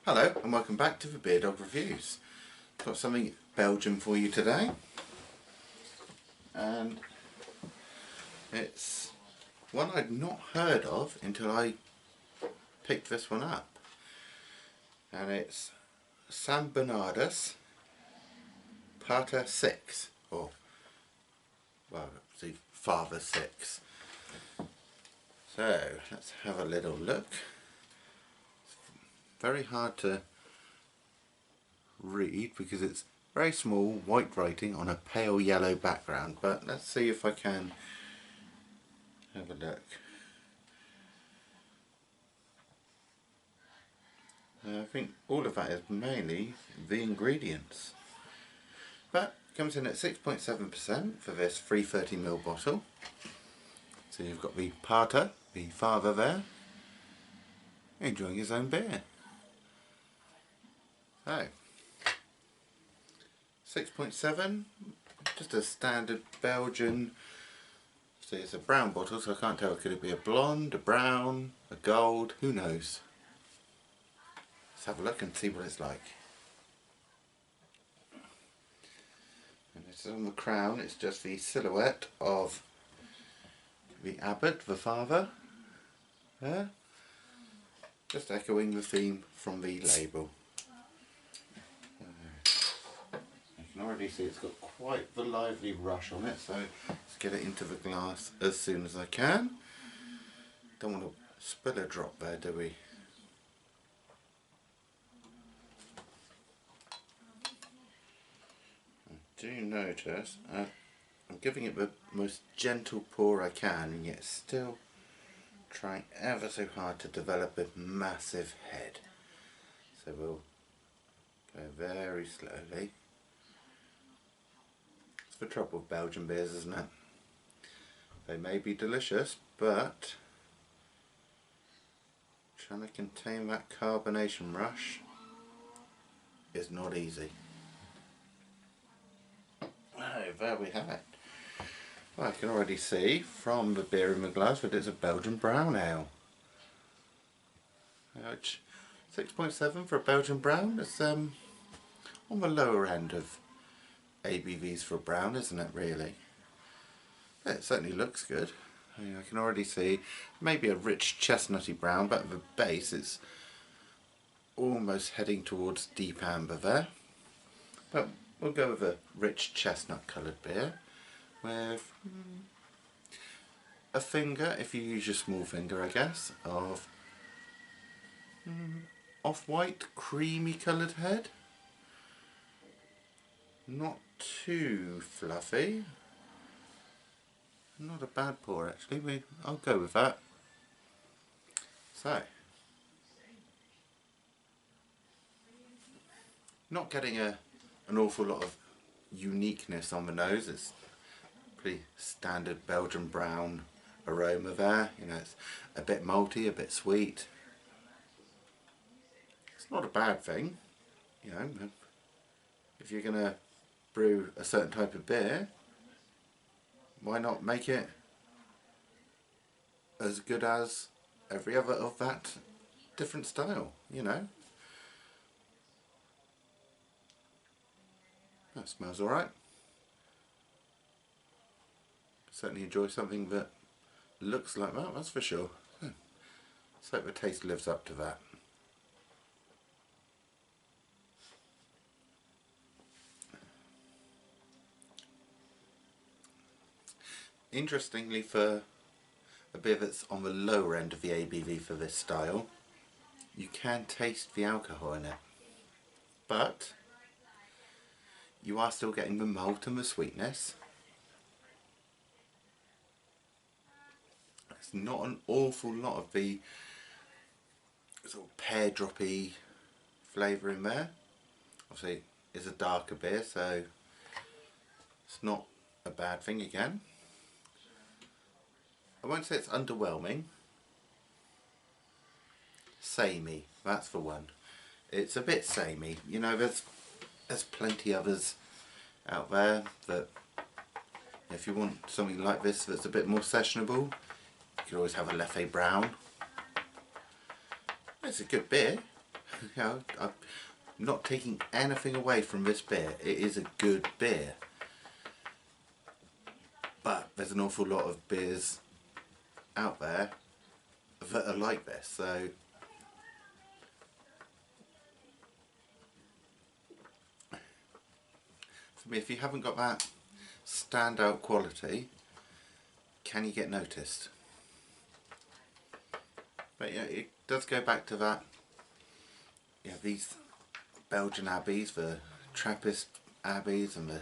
Hello and welcome back to the Beer Dog Reviews. Got something Belgian for you today, and it's one I'd not heard of until I picked this one up, and it's Bernardus Pater 6, or well, the Father 6. So let's have a little look. Very hard to read because it's very small white writing on a pale yellow background, but let's see if I can have a look. I think all of that is mainly the ingredients, but it comes in at 6.7% for this 330ml bottle. So you've got the Pater, the father there, enjoying his own beer. So 6.7, just a standard Belgian. See, it's a brown bottle, so I can't tell. Could it be a blonde, a brown, a gold? Who knows? Let's have a look and see what it's like. And it's on the crown. It's just the silhouette of the abbot, the father, there, just echoing the theme from the label. You can already see it's got quite the lively rush on it, so let's get it into the glass as soon as I can. Don't want to spill a drop there, do we? I do notice I'm giving it the most gentle pour I can, and yet still trying ever so hard to develop a massive head. So we'll go very slowly. It's the trouble with Belgian beers, isn't it? They may be delicious, but trying to contain that carbonation rush is not easy. Oh, there we have it. Well, I can already see from the beer in the glass that it's a Belgian brown ale. Which 6.7 for a Belgian brown is on the lower end of ABVs for a brown, isn't it, really? Yeah, it certainly looks good. I mean, I can already see maybe a rich chestnutty brown, but at the base it's almost heading towards deep amber there. But we'll go with a rich chestnut coloured beer with a finger, if you use your small finger I guess, of off-white creamy coloured head. Not too fluffy. Not a bad pour actually. I'll go with that. So, not getting an awful lot of uniqueness on the nose. It's pretty standard Belgian brown aroma there. You know, it's a bit malty, a bit sweet. It's not a bad thing. You know, if you're gonna brew a certain type of beer, why not make it as good as every other of that different style, you know? That smells alright. Certainly enjoy something that looks like that, that's for sure. Let's hope the taste lives up to that. Interestingly, for a beer that's on the lower end of the ABV for this style, you can taste the alcohol in it, but you are still getting the malt and the sweetness. It's not an awful lot of the sort of pear droppy flavour in there. Obviously it's a darker beer, so it's not a bad thing again. I won't say it's underwhelming. Samey, that's the one. It's a bit samey. You know, there's plenty others out there that, if you want something like this that's a bit more sessionable, you could always have a Leffe Brown. It's a good beer. You know, I'm not taking anything away from this beer. It is a good beer. But there's an awful lot of beers out there that are like this, so for me, if you haven't got that standout quality, can you get noticed? But yeah, it does go back to that. Yeah, these Belgian abbeys, the Trappist abbeys and the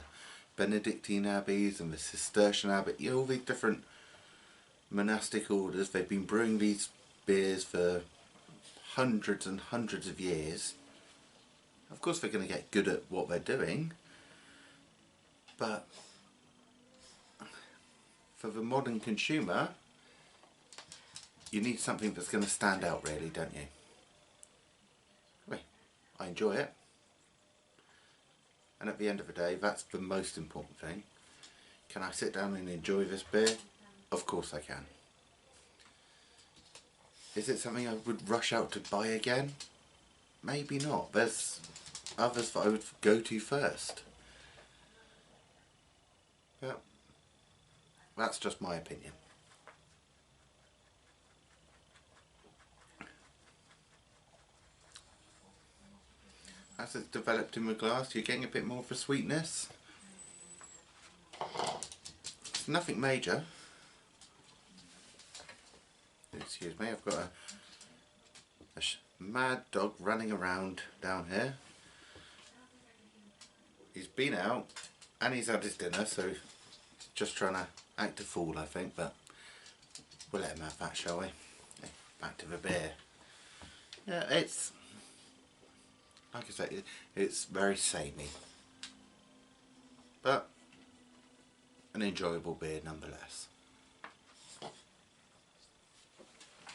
Benedictine abbeys and the Cistercian abbey, you know, all these different monastic orders, they've been brewing these beers for hundreds and hundreds of years. Of course they're going to get good at what they're doing, but for the modern consumer, you need something that's going to stand out really, don't you? Well, I enjoy it, and at the end of the day, that's the most important thing. Can I sit down and enjoy this beer? Of course I can. Is it something I would rush out to buy again? Maybe not. There's others that I would go to first. But that's just my opinion. As it's developed in the glass, you're getting a bit more of a sweetness. It's nothing major. Excuse me, I've got a mad dog running around down here. He's been out and he's had his dinner, so he's just trying to act a fool, I think, but we'll let him have that, shall we? Okay, back to the beer. Yeah, it's, like I say, it's very samey, but an enjoyable beer nonetheless.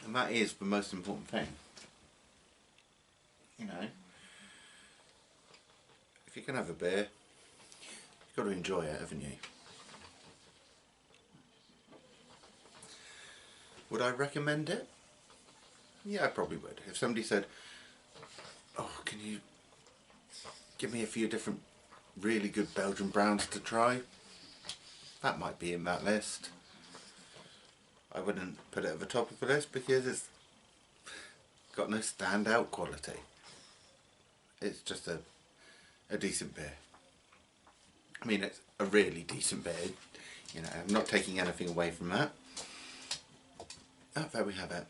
And that is the most important thing. You know, if you can have a beer, you've got to enjoy it, haven't you? Would I recommend it? Yeah, I probably would. If somebody said, oh, can you give me a few different really good Belgian browns to try? That might be in that list. I wouldn't put it at the top of the list because it's got no standout quality. It's just a decent beer. I mean, it's a really decent beer. You know, I'm not taking anything away from that. Oh, there we have it.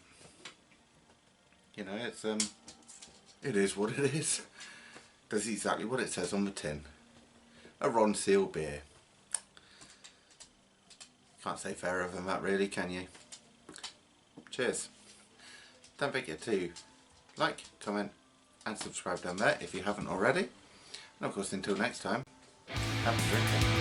You know, it's it is what it is. Does exactly what it says on the tin. A Ron Seal beer. Can't say fairer than that really, can you? Cheers. Don't forget to like, comment and subscribe down there if you haven't already. And of course, until next time, have a drink.